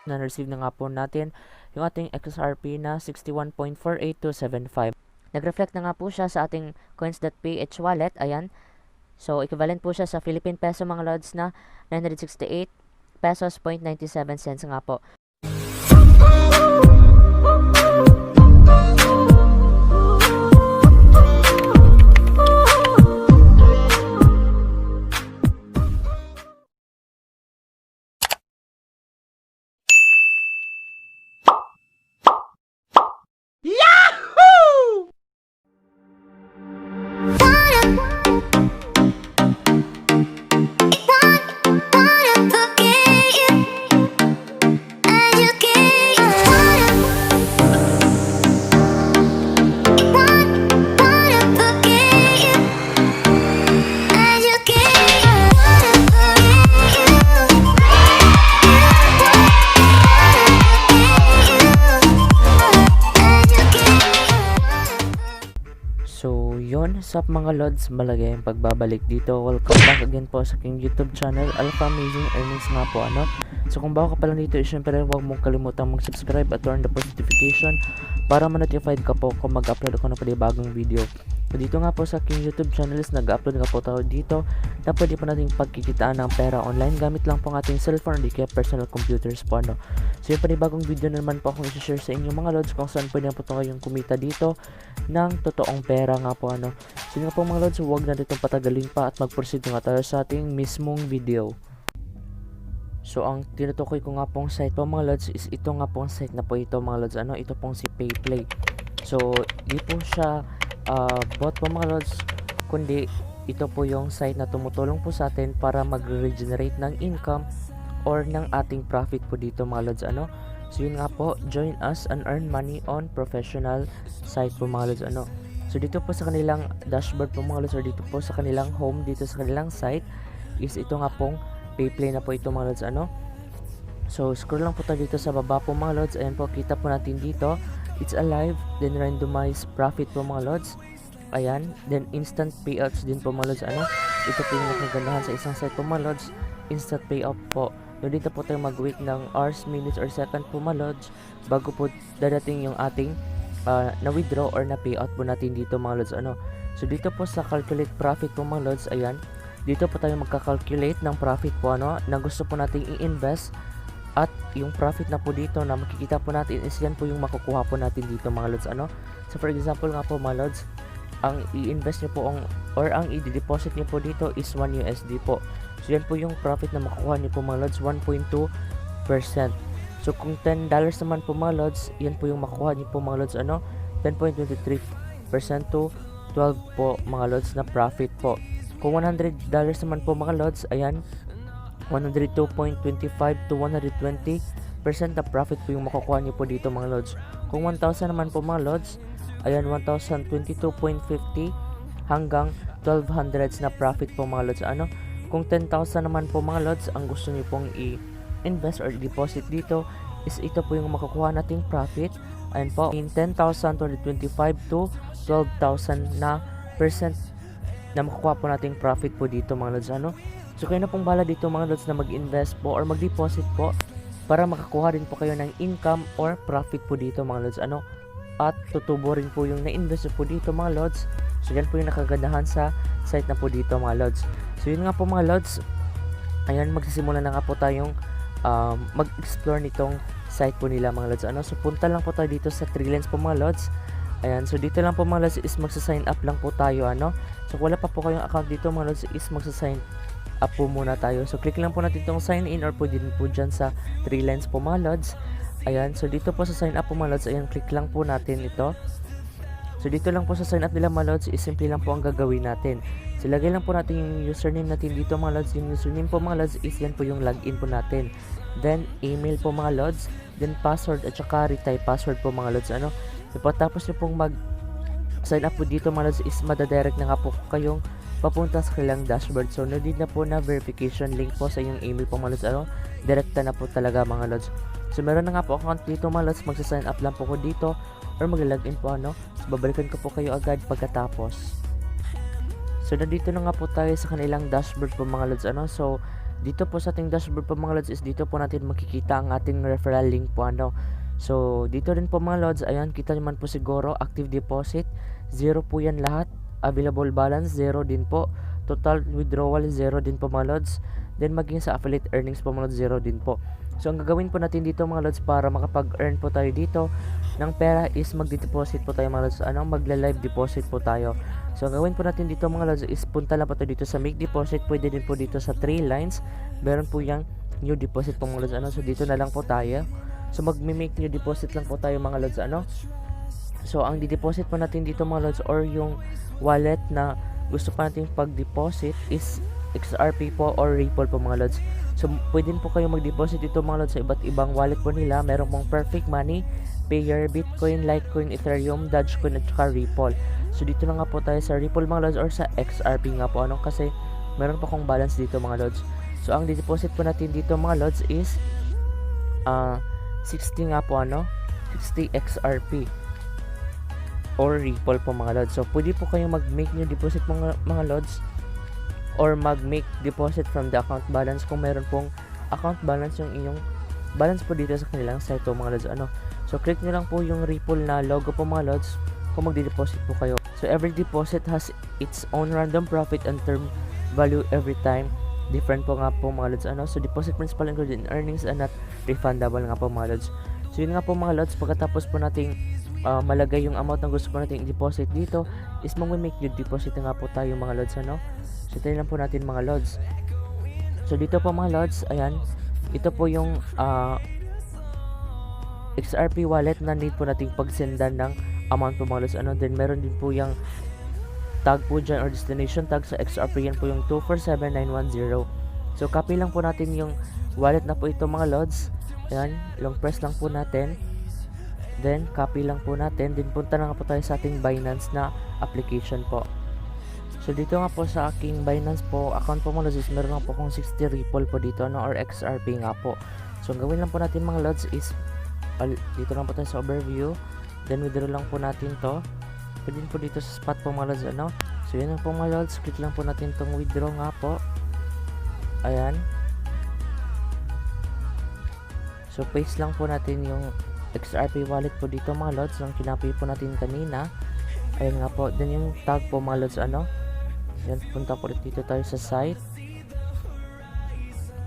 na receive na nga po natin yung ating XRP na 61.48275. Nag-reflect na nga po siya sa ating coins.ph wallet. Ayan. So, equivalent po siya sa Philippine Peso mga lods na 968 pesos 0.97 cents nga po. So, yun. Sup mga lods, malagay ang pagbabalik dito. Welcome back again po sa aking YouTube channel, Alpha Amazing Earnings nga po, ano. So, kung bago ka pa lang dito, syempre huwag mong kalimutang mag-subscribe at turn the post notification para ma-notified ka po kung mag-upload ako ng panibagong video. So, dito nga po sa aking YouTube channel is nag-upload nga po tayo dito na pwede po natin pagkikitaan ng pera online gamit lang po ang ating cellphone, di kaya personal computers po, ano. So, yung panibagong video na naman po akong i-share sa inyo mga lods kung saan pwede po kayong kumita dito ng totoong pera nga po, ano. So nga po mga lods, huwag na ditong patagalin pa at mag-proceed nga tayo sa ating mismong video. So ang tinutukoy ko nga pong site po mga lods is ito nga pong site na po ito mga lods, ano, ito pong si PayPlay. So di po siya bot po mga lods, kundi ito po yung site na tumutulong po sa atin para mag-regenerate ng income or ng ating profit po dito mga lods, ano. So yun nga po, join us and earn money on professional site po mga lods, ano. So dito po sa kanilang dashboard po mga lods, or dito po sa kanilang home, dito sa kanilang site is ito nga pong PayPlay na po ito mga lods, ano. So scroll lang po tayo dito sa baba po mga lods. Ayan po, kita po natin dito, it's alive, then randomized profit po mga lods. Ayan, then instant payouts din po mga lods, ano. Ito po yung nakagandahan sa isang site po mga lods, instant payout po. So dito po tayo mag-wait ng hours, minutes, or second po mga lods bago po dadating yung ating na-withdraw or na-payout po natin dito mga lods, ano. So dito po sa calculate profit po mga lods, ayan, dito po tayo magka-calculate ng profit po, ano, na gusto po nating i-invest, at yung profit na po dito na makikita po natin is yan po yung makukuha po natin dito mga lods, ano. So for example nga po mga lods, ang i-invest nyo po or ang i-deposit nyo po dito is 1 USD po. So yan po yung profit na makukuha nyo po mga lods, 1.2%. So kung $10 naman po mga lods, yan po yung makukuha nyo po mga lods, ano, 10.23% to 12 po mga lods na profit po. Kung $100 naman po mga lods, ayan, 102.25 to 120% na profit po yung makukuha nyo po dito mga lods. Kung 1,000 naman po mga lods, ayan, 1,022.50 hanggang 1,200 na profit po mga lods, ano. Kung 10,000 naman po mga lods ang gusto niyo pong i-invest or deposit dito, is ito po yung makukuha nating profit. Ayan po, in 10,225 to 12,000 na percent na makukuha po nating profit po dito mga lods, ano. So kayo na pong bala dito mga lods na mag-invest po or mag-deposit po para makakuha rin po kayo ng income or profit po dito mga lods, ano. At tutubo rin po yung na-invest po dito mga lods. So yan po yung nakagandahan sa site na po dito mga lods. So yun nga po mga lods, ayan, magsisimula na nga po tayong mag-explore nitong site po nila mga lods, ano. So punta lang po tayo dito sa 3 lines po mga lods. Ayan, so dito lang po mga lods is magsa-sign up lang po tayo, ano. So kung wala pa po kayong account dito mga lods is magsa-sign up po muna tayo. So click lang po natin itong sign in, or pwede din po dyan sa 3 lines po mga lods. Ayan, so dito po sa sign up po mga lods, ayan, click lang po natin ito. So dito lang po sa sign up nila mga lods is simple lang po ang gagawin natin. So lagay lang po natin yung username natin dito mga lods. Yung username po mga lods is yan po yung login po natin. Then email po mga lods, then password at saka retype password po mga lods, ano. So pagkatapos nyo pong mag sign up po dito mga lods is madadirect na nga po kayong papunta sa kanilang dashboard. So no need na po na verification link po sa inyong email po mga lods, ano. Direkta na po talaga mga lods. So meron na nga po account dito mga lods, magsa-sign up lang po ko dito or mag-login po, ano. So babalikan ko po kayo agad pagkatapos. So nandito na nga po tayo sa kanilang dashboard po mga lods, ano. So dito po sa ating dashboard po mga lods is dito po natin makikita ang ating referral link po ano. So dito rin po mga lods, ayan, kita naman po siguro active deposit 0 po yan lahat, available balance 0 din po, total withdrawal 0 din po mga lods, then maging sa affiliate earnings po mga lods 0 din po. So ang gagawin po natin dito mga lods para makapag-earn po tayo dito ng pera is magde-deposit po tayo mga lods, ano, magla-live deposit po tayo. So ang gawin po natin dito mga lods is punta lang po tayo dito sa make deposit, pwede din po dito sa 3 lines, meron po yung new deposit po mga lods, ano, so dito na lang po tayo. So magme-make new deposit lang po tayo mga lods, ano. So ang di-deposit po natin dito mga lods or yung wallet na gusto pa natin pag-deposit is XRP po or Ripple po mga lods. So pwede po kayo mag-deposit dito mga lods sa iba't ibang wallet po nila. Meron pong Perfect Money, PERA, Bitcoin, Litecoin, Ethereum, Dogecoin at saka Ripple. So dito na nga po tayo sa Ripple mga lods or sa XRP nga po, ano, kasi meron pa akong balance dito mga lods. So ang di-deposit po natin dito mga lods is 60 nga po, ano, 60 XRP or Ripple po mga lods. So pwede po kayong mag-make new deposit mga lods or mag-make deposit from the account balance kung meron pong account balance yung inyong balance po dito sa kanilang site po mga lods, ano. So click nyo lang po yung Ripple na logo po mga lods kung magde-deposit po kayo. So every deposit has its own random profit and term value every time. Different po nga po mga lods, ano. So deposit principal included in earnings and not refundable nga po mga lods. So yun nga po mga lods, pagkatapos po nating malagay yung amount na gusto po nating i-deposit dito is mag-make new deposit na nga po tayo mga lods, ano. So tayo lang po natin mga lods. So dito po mga lods, ayan, ito po yung XRP wallet na need po nating pagsendan ng amount po mga lods, ano. Then meron din po yung tag po dyan or destination tag sa XRP, yan po yung 247910. So copy lang po natin yung wallet na po ito mga lods. Ayan, long press lang po natin, then copy lang po natin, then punta na nga po tayo sa ating Binance na application po. So dito nga po sa aking Binance po account po mga lods is meron nga po akong 60 Ripple po dito, no, or XRP nga po. So ang gawin lang po natin mga lods is dito lang po tayo sa overview, then withdraw lang po natin to. Pwede po dito sa spot po mga lods, ano. So yun lang po mga lods, click lang po natin tong withdraw nga po. Ayan. So paste lang po natin yung XRP wallet po dito mga lods, yung kinapi po natin kanina. Ayan nga po, then yung tag po mga lods, ano. Yan, punta po dito tayo sa site,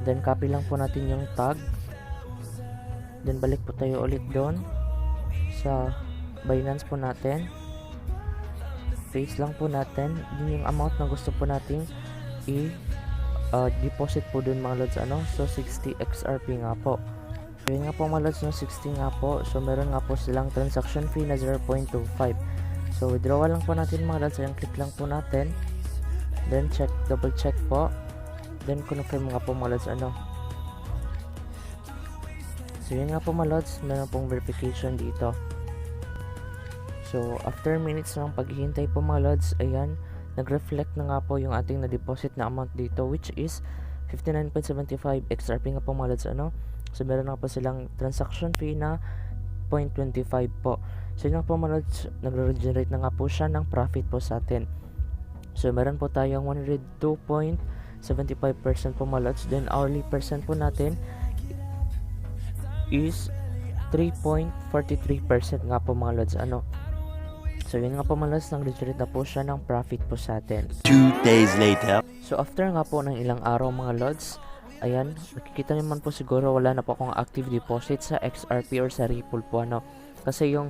then copy lang po natin yung tag, then balik po tayo ulit doon sa Binance po natin, paste lang po natin din yung amount na gusto po nating deposit po doon mga lods, ano. So 60 XRP nga po. So yun nga po mga lods, no, 60 nga po. So meron nga po silang transaction fee na 0.25. So withdrawal lang po natin mga lods, ayan, click lang po natin, then check, double check po, then confirm nga po mga lods, ano. So yun nga po mga lods, meron pong verification dito. So after minutes ng paghihintay po mga lods, ayan, nag-reflect na nga po yung ating na-deposit na amount dito, which is 59.75 XRP nga po mga lods, ano. So meron nga po silang transaction fee na 0.25 po. So yun nga po mga lods, nagre-generate na nga po siya ng profit po sa atin. So meron po tayong 102.75% po mga lods. Then hourly percent po natin is 3.43% nga po mga lods, ano. So yun nga po mga lods, nag-generate na po siya ng profit po sa atin. 2 days later. So after nga po ng ilang araw mga lods, ayan, nakikita naman po siguro wala na po akong active deposit sa XRP or sa Ripple po, ano. Kasi yung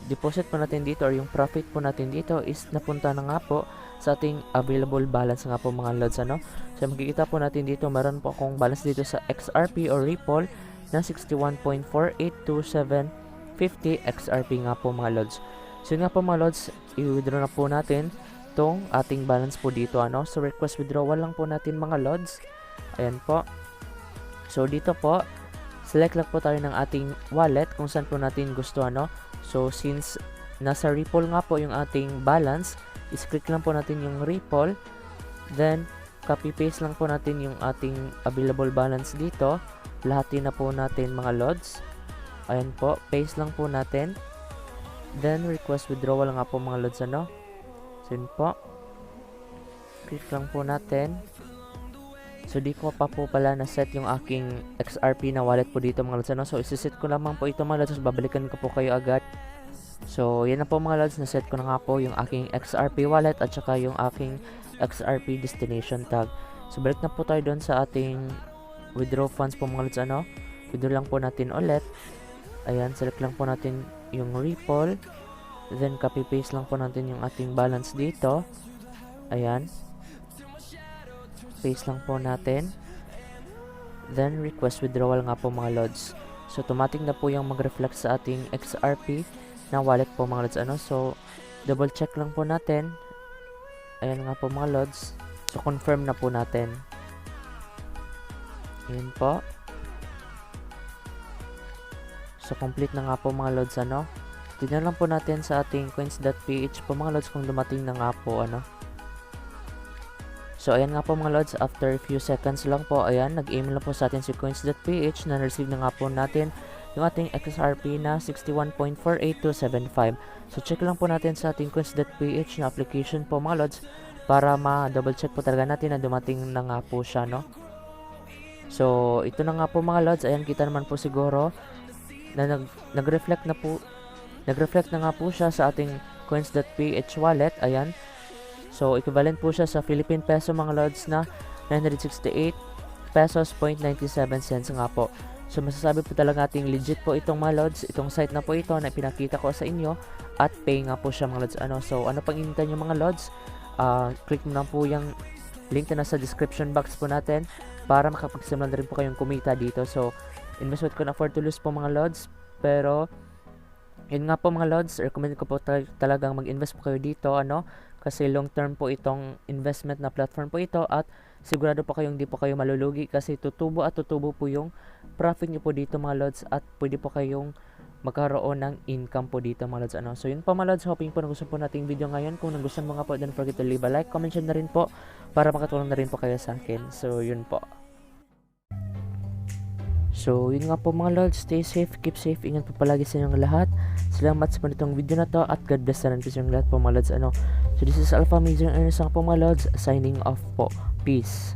deposit po natin dito or yung profit po natin dito is napunta na nga po sa ating available balance nga po mga lods, ano. So makikita po natin dito, meron po akong balance dito sa XRP or Ripple na 61.482750 XRP nga po mga lods. So yun nga po mga lods, i-withdraw na po natin tong ating balance po dito, ano. So request withdrawal lang po natin mga lods. Ayan po. So dito po, select lang po tayo ng ating wallet kung saan po natin gusto, ano. So since nasa Ripple nga po yung ating balance, is-click lang po natin yung Ripple, then copy paste lang po natin yung ating available balance dito. Lahatin na po natin mga lods. Ayan po, paste lang po natin, then request withdrawal nga po mga lods, ano. So yun po, click lang po natin, So di ko pa po pala na set yung aking XRP na wallet po dito mga lods ano. So isi-set ko lamang po ito mga lods, babalikan ko po kayo agad. So yan na po mga lods, na set ko na nga po yung aking XRP wallet at saka yung aking XRP destination tag. So balik na po tayo doon sa ating withdraw funds po mga lods ano. Withdraw lang po natin ulit. Ayan, select lang po natin yung Ripple. Then copy paste lang po natin yung ating balance dito. Ayan. Paste lang po natin. Then request withdrawal nga po mga lods. So automatic na po yung mag-reflect sa ating XRP na wallet po mga lods ano. So double check lang po natin. Ayan nga po mga lods. So confirm na po natin. Ayan po. So complete na nga po mga lods ano. Tignan lang po natin sa ating coins.ph po mga lods kung dumating na nga po ano. So ayan nga po mga lods, after a few seconds lang po, ayan, nag-email na po sa atin si coins.ph na na-receive na nga po natin yung ating XRP na 61.48275. So check lang po natin sa ating coins.ph na application po mga lods para ma-double check po talaga natin na dumating na nga po siya, no? So ito na nga po mga lods, ayan, kita naman po siguro na nag-reflect na nga po siya sa ating coins.ph wallet, ayan. So, equivalent po siya sa Philippine Peso mga lods na 968 pesos 0.97 cents nga po. So, masasabi po talaga ating legit po itong mga lods, itong site na po ito na pinakita ko sa inyo at pay nga po siya mga lods. Ano? So, ano pang inintay nyo mga lods? Click mo lang po yung link na nasa description box po natin para makapagsimula na rin po kayong kumita dito. So, investment ko na afford to lose po mga lods, pero yun nga po mga lods, recommend ko po talagang mag-invest po kayo dito, ano, kasi long term po itong investment na platform po ito at sigurado po kayong di po kayo malulugi kasi tutubo at tutubo po yung profit nyo po dito mga lods at pwede po kayong magkaroon ng income po dito mga lods ano. So yun po mga lods, hoping po nagustuhan po nating video ngayon. Kung nagustuhan mo nga po, don't forget to leave a like, comment, share na rin po para makatulong na rin po kayo sa akin. So yun po. So, yun nga po mga lods, stay safe, keep safe, ingat po palagi sa inyong lahat. Salamat sa panitong video na to at God bless na rin po sa inyong lahat po mga lods ano. So, this is Alpha Major Ernest po mga lods, signing off po. Peace.